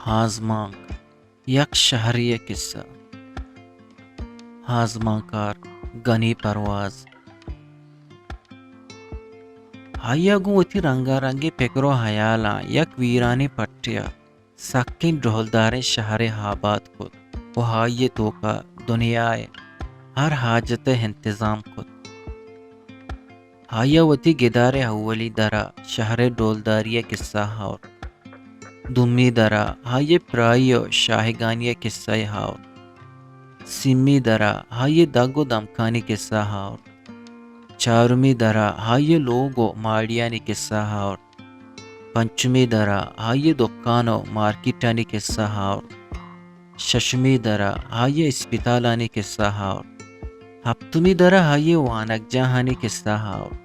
ہازمانگ یک شہری قصہ ہازمانکار گنی پرواز ہایا گو وتی رنگا رنگی پکرو حیالا یک ویرانی پٹیا سکین ڈھولدار شہر آباد کت و ہائی تو کا دنیائے ہر حاجت انتظام کت ہایا وتی گدار اولی درا شہر ڈولداری قصہ ہاور دمی درا ہائی پرائیو شاہگانی قصہ ہاور سمی درا ہائی دگو دمکانی قصہ ہاور چارمی درا ہائی لوگو ماڑیانی قصہ ہاور پنچمی درا ہائی دکانو مارکیٹانی قصہ ہاور ششمی درا ہائی اسپتالانی قصہ ہاور ہفتمی درا ہائی وانک جہانی قصہ ہاور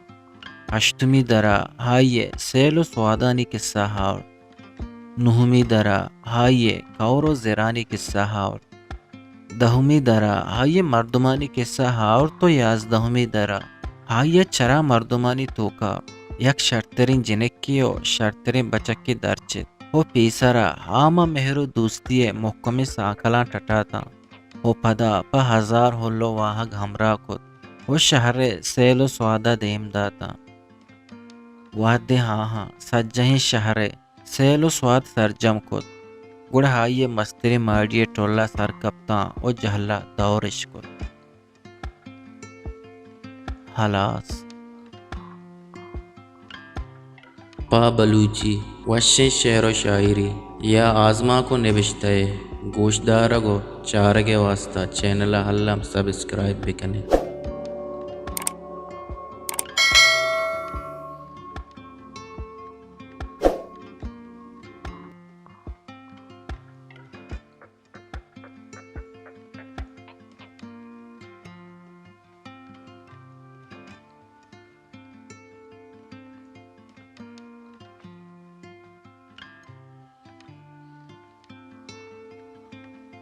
اشتمی درا ہائی سیل و سوادانی قصہ ہاور نہمی درا ہائی کورو زرانی قصہ ہاور دہمی درا ہائی مردمانی قصہ ہاور تو یازدہمی درا ہائی چرا مردمانی توکا یک شرطرین جنکی و شرطرین بچکی درچت وہ پیسرا آما مہرو دوستی محکمی ساکلان ٹٹاتا وہ پدا پا ہزار ہلو واہگ ہمراہ کت وہ شہر سیل و سوادا دیم داتا وادی ہاں سجہیں شہر سیل و سواد سرجم کت گڑ ہائی مستری ماڑی ٹولا سر کپتا و جہلا دورش کت خلاص پا بلوچی وشے شعر و شاعری یا آزما کو نوشتہ گوشدارگو چارگے واسطہ چینل حلم سبسکرائب بکنے